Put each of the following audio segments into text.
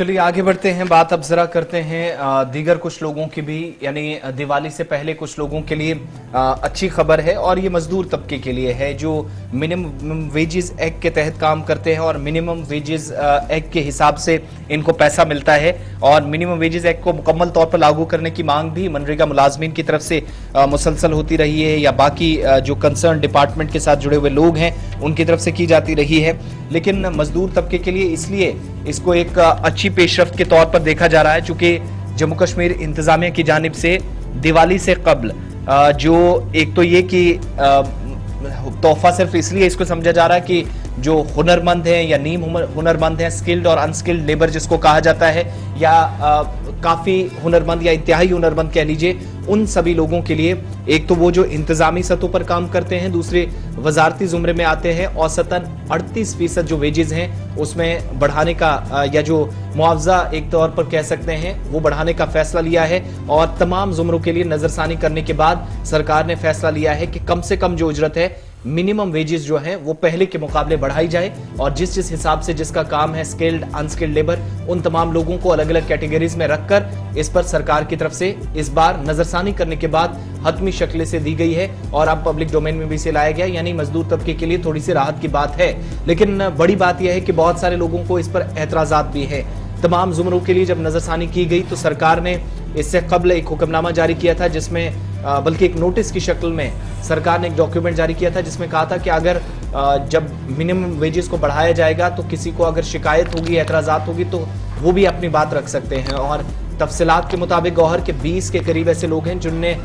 चलिए आगे बढ़ते हैं, बात अब जरा करते हैं दीगर कुछ लोगों की भी, यानी दिवाली से पहले कुछ लोगों के लिए अच्छी खबर है और ये मजदूर तबके के लिए है जो मिनिमम वेजेस एक्ट के तहत काम करते हैं और मिनिमम वेजेस एक्ट के हिसाब से इनको पैसा मिलता है। और मिनिमम वेजेस एक्ट को मुकम्मल तौर पर लागू करने की मांग भी मनरेगा मुलाजमीन की तरफ से मुसलसल होती रही है या बाकी जो कंसर्न डिपार्टमेंट के साथ जुड़े हुए लोग हैं उनकी तरफ से की जाती रही है। लेकिन मजदूर तबके के लिए इसलिए इसको एक अच्छी पेशरफ्त के तौर पर देखा जा रहा है, चूंकि जम्मू कश्मीर इंतजामिया की जानिब से दिवाली से कबल जो एक तो ये कि तोहफा सिर्फ इसलिए इसको समझा जा रहा है कि जो हुनरमंद हैं या नीम हुनरमंद हैं, स्किल्ड और अनस्किल्ड लेबर जिसको कहा जाता है, या काफी हुनरमंद या इंतहाई हुनरमंद कह लीजिए, उन सभी लोगों के लिए एक तो वो जो इंतजामी सतहों पर काम करते हैं, दूसरे वजारती जुमरे में आते हैं, औसतन 38% जो वेजेस हैं उसमें बढ़ाने का या जो मुआवजा एक तौर पर कह सकते हैं वो बढ़ाने का फैसला लिया है। और तमाम जुमरों के लिए नजरसानी करने के बाद सरकार ने फैसला लिया है कि कम से कम जो उजरत है, मिनिमम वेजेस जो है वो पहले के मुकाबले बढ़ाई जाए और जिस जिस हिसाब से जिसका काम है, स्किल्ड अनस्किल्ड लेबर, उन तमाम लोगों को अलग अलग कैटेगरीज में रखकर इस पर सरकार की तरफ से इस बार नजरसानी करने के बाद हतमी शक्ल से दी गई है और अब पब्लिक डोमेन में भी इसे लाया गया, यानी मजदूर तबके के लिए थोड़ी सी राहत की बात है। लेकिन बड़ी बात यह है कि बहुत सारे लोगों को इस पर एतराजात भी है। तमाम जुमरों के लिए जब नजरसानी की गई तो सरकार ने इससे कबल एक हुक्मनामा जारी किया था, जिसमें बल्कि एक नोटिस की शक्ल में सरकार ने एक डॉक्यूमेंट जारी किया था जिसमें कहा था कि अगर जब मिनिमम वेजेस को बढ़ाया जाएगा तो किसी को अगर शिकायत होगी, एतराजात होगी तो वो भी अपनी बात रख सकते हैं। और तफसीलात के मुताबिक गौहर के 20 के करीब ऐसे लोग हैं जिनने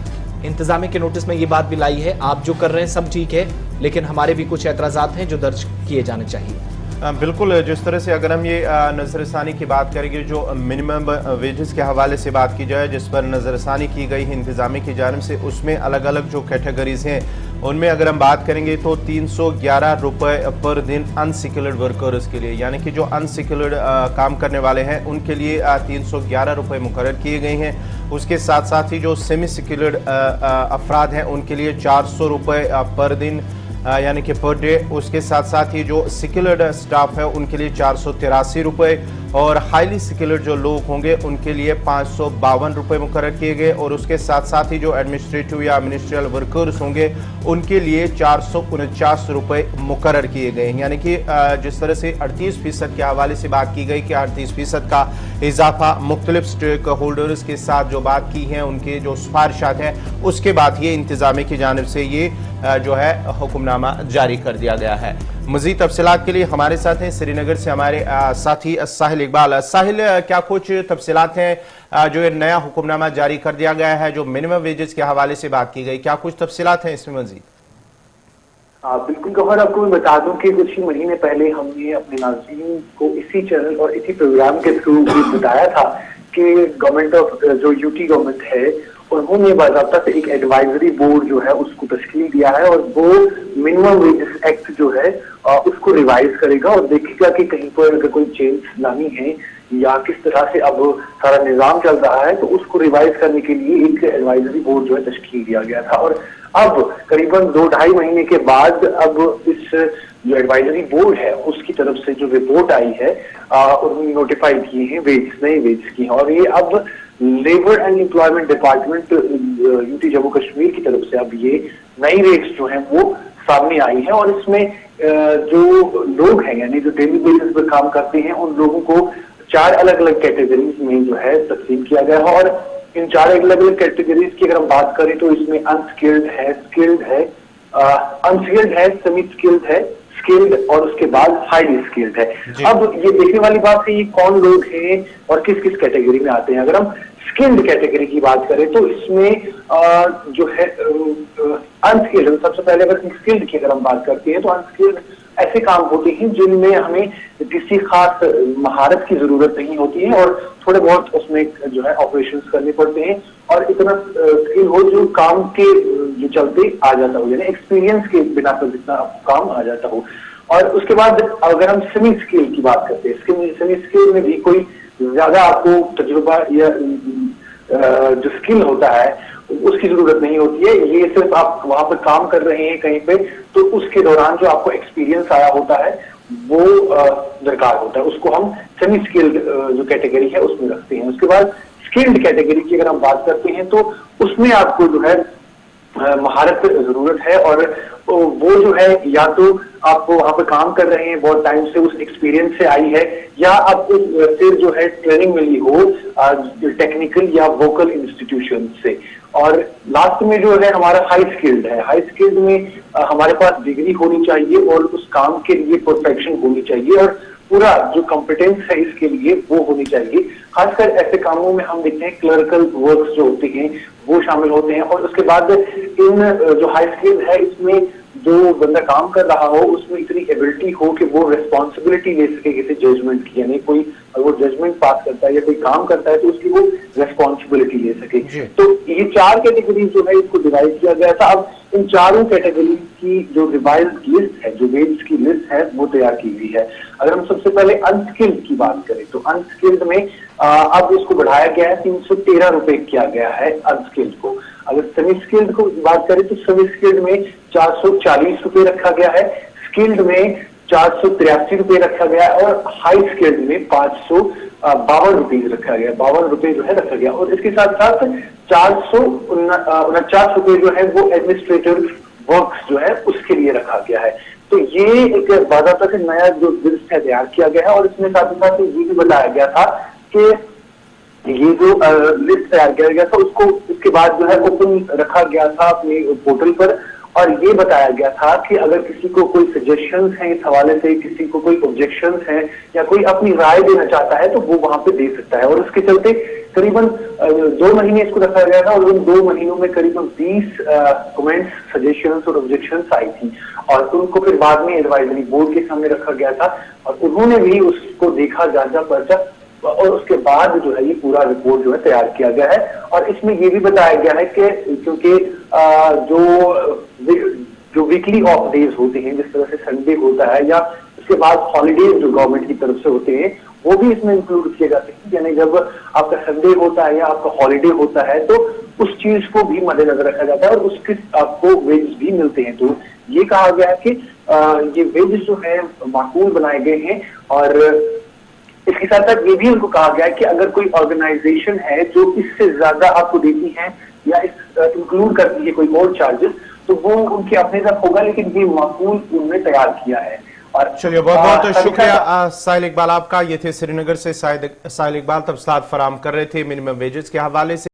इंतजामिया के नोटिस में ये बात भी लाई है, आप जो कर रहे हैं सब ठीक है, लेकिन हमारे भी कुछ एतराजात हैं जो दर्ज किए जाने चाहिए। बिल्कुल, जिस तरह से अगर हम ये नजरसानी की बात करेंगे, जो मिनिमम वेजेस के हवाले से बात की जाए जिस पर नजरसानी की गई है इंतजामी की जानिब से, उसमें अलग अलग जो कैटेगरीज हैं उनमें अगर हम बात करेंगे तो 311 रुपये पर दिन अनस्किल्ड वर्कर्स के लिए, यानी कि जो अनस्किल्ड काम करने वाले हैं उनके लिए 311 रुपये मुकर्रर किए गए हैं। उसके साथ साथ ही जो सेमी स्किल्ड अफराद हैं उनके लिए 400 रुपये पर दिन यानी कि पर डे। उसके साथ साथ ही जो स्किल्ड स्टाफ है उनके लिए 483 रुपये और हाईली स्किल्ड जो लोग होंगे उनके लिए 552 रुपये मुकर्रर किए गए। और उसके साथ साथ ही जो एडमिनिस्ट्रेटिव या मिनिस्ट्रियल वर्कर्स होंगे उनके लिए 449 रुपये मुकर्रर किए गए। यानी कि जिस तरह से 38% के हवाले से बात की गई कि 38% का इजाफा मुख्तलिफ स्टेक होल्डर्स के साथ जो बात की है, उनके जो सिफारिशात हैं, उसके बाद ये इंतजामिया की जानिब से ये जो है हुक्मनामा जारी कर दिया गया है। मज़ीद तफसीलात के लिए हमारे साथ हैं श्रीनगर से हमारे साथी साहिल इकबाल। साहिल, क्या कुछ तफसीलात हैं जो ये नया हुक्मनामा जारी कर दिया गया है, जो मिनिमम वेजेस के हवाले से बात की गई, क्या कुछ तफसीलात हैं इसमें मज़ीद? बिल्कुल गौहर, आपको मैं बता दूं कि कुछ ही महीने पहले हमने अपने नाज़रीन को इसी चैनल और इसी प्रोग्राम के थ्रू बताया था कि गवर्नमेंट ऑफ जो यूटी गवर्नमेंट है उन्होंने बाज़ाब्ता से एक एडवाइजरी बोर्ड जो है उसको तश्कील दिया है और वो मिनिमम वेजेस एक्ट जो है उसको रिवाइज करेगा और देखेगा कि कहीं पर अगर कोई चेंज लानी है या किस तरह से अब सारा निजाम चल रहा है तो उसको रिवाइज करने के लिए एक एडवाइजरी बोर्ड जो है तश्कील दिया गया था। और अब करीबन 2-2.5 महीने के बाद अब इस जो एडवाइजरी बोर्ड है उसकी तरफ से जो रिपोर्ट आई है उन्होंने नोटिफाई किए हैं वेज, नए वेज की, और ये अब labour and employment department UT Jammu Kashmir की तरफ से अब ये नई रेट्स जो हैं वो सामने आई है। और इसमें जो लोग हैं यानी जो डेली बेसिस पर काम करते हैं उन लोगों को 4 अलग अलग कैटेगरीज में जो है तकसीम किया गया है। और इन 4 अलग अलग कैटेगरीज की अगर हम बात करें तो इसमें अनस्किल्ड है, स्किल्ड है, अनस्किल्ड है, सेमी स्किल्ड है, स्किल्ड और उसके बाद हाईली स्किल्ड है। अब ये देखने वाली बात है ये कौन लोग हैं और किस किस कैटेगरी में आते हैं। अगर हम स्किल्ड कैटेगरी की बात करें तो इसमें जो है अनस्किल्ड, सबसे पहले अगर स्किल्ड की अगर हम बात करते हैं तो अनस्किल्ड ऐसे काम होते हैं जिनमें हमें किसी खास महारत की जरूरत नहीं होती है और थोड़े बहुत उसमें जो है ऑपरेशंस करने पड़ते हैं और इतना स्किल हो जो काम के जो चलते आ जाता हो, यानी एक्सपीरियंस के बिना पर जितना काम आ जाता हो। और उसके बाद अगर हम सेमी स्किल की बात करते हैं, सेमी स्किल में भी कोई ज्यादा आपको तजुर्बा या जो स्किल होता है उसकी जरूरत नहीं होती है, ये सिर्फ आप वहां पर काम कर रहे हैं कहीं पे तो उसके दौरान जो आपको एक्सपीरियंस आया होता है वो दरकार होता है, उसको हम सेमी स्किल्ड जो कैटेगरी है उसमें रखते हैं। उसके बाद स्किल्ड कैटेगरी की अगर हम बात करते हैं तो उसमें आपको जो है महारत जरूरत है, और वो जो है या तो आप वहां पर काम कर रहे हैं बहुत टाइम से, उस एक्सपीरियंस से आई है, या आपको फिर जो है ट्रेनिंग मिली हो टेक्निकल या वोकल इंस्टीट्यूशन से। और लास्ट में जो है हमारा हाई स्किल्ड है। हाई स्किल्ड में हमारे पास डिग्री होनी चाहिए और उस काम के लिए परफेक्शन होनी चाहिए और पूरा जो कॉम्पिटेंस है इसके लिए वो होनी चाहिए। खासकर ऐसे कामों में हम देखते हैं क्लर्कल वर्क्स जो होते हैं वो शामिल होते हैं। और उसके बाद इन जो हाई स्किल है इसमें जो बंदा काम कर रहा हो उसमें इतनी एबिलिटी हो कि वो रिस्पॉन्सिबिलिटी ले सके किसी जजमेंट की, यानी कोई वो जजमेंट पास करता है या कोई काम करता है तो उसकी वो रिस्पॉन्सिबिलिटी ले सके। तो ये 4 कैटेगरी जो है इसको डिवाइड किया गया था। अब इन चारों कैटेगरी की जो रिवाइज्ड लिस्ट है, जो वेज की लिस्ट है, वो तैयार की गई है। अगर हम सबसे पहले अनस्किल्ड की बात करें तो अनस्किल्ड में अब इसको बढ़ाया गया है, 313 रुपए किया गया है अनस्किल्ड को। अगर सेमी स्किल्ड को बात करें तो सेमी स्किल्ड में 440 रुपए रखा गया है, स्किल्ड में 483 रुपए रखा गया है, और हाई स्किल्ड में 552 रुपीज रखा गया, 52 रुपए जो है रखा गया। और इसके साथ साथ 449 रुपए जो है वो एडमिनिस्ट्रेटिव वर्क्स जो है उसके लिए रखा गया है। तो ये एक बाकायदा से नया जो लिस्ट है तैयार किया गया है। और इसमें साथ ही साथ ये भी बताया गया था कि ये जो लिस्ट तैयार किया गया था उसको उसके बाद जो है ओपन रखा गया था अपने पोर्टल पर, और ये बताया गया था कि अगर किसी को कोई सजेशंस हैं इस हवाले से, किसी को कोई ऑब्जेक्शंस हैं या कोई अपनी राय देना चाहता है तो वो वहां पे दे सकता है। और उसके चलते करीबन 2 महीने इसको रखा गया था, और उन 2 महीनों में करीबन 20 कमेंट्स, सजेशंस और ऑब्जेक्शंस आई थी, और उनको फिर बाद में एडवाइजरी बोर्ड के सामने रखा गया था, और उन्होंने भी उसको देखा, जांचा, परचा, और उसके बाद जो है ये पूरा रिपोर्ट जो है तैयार किया गया है। और इसमें ये भी बताया गया है कि क्योंकि जो वीकली ऑफ डेज होते हैं, जिस तरह से संडे होता है या उसके बाद हॉलीडेज जो गवर्नमेंट की तरफ से होते हैं, वो भी इसमें इंक्लूड किए जाते हैं। यानी जब आपका संडे होता है या आपका हॉलीडे होता है तो उस चीज को भी मद्देनजर रखा जाता है और उसके आपको वेज भी मिलते हैं। तो ये कहा गया है कि ये वेज जो है माकूल बनाए गए हैं। और इसके साथ साथ ये भी उनको कहा गया है कि अगर कोई ऑर्गेनाइजेशन है जो इससे ज्यादा आपको देती है या इस इंक्लूड करती है कोई और चार्जेस, तो वो उनके अपने तक होगा, लेकिन ये माकूल उन्होंने तैयार किया है। और चलिए, बहुत बहुत शुक्रिया साहिल इकबाल आपका। ये थे श्रीनगर से साहिल इकबाल तफसीलात फराहम कर रहे थे मिनिमम वेजेस के हवाले से।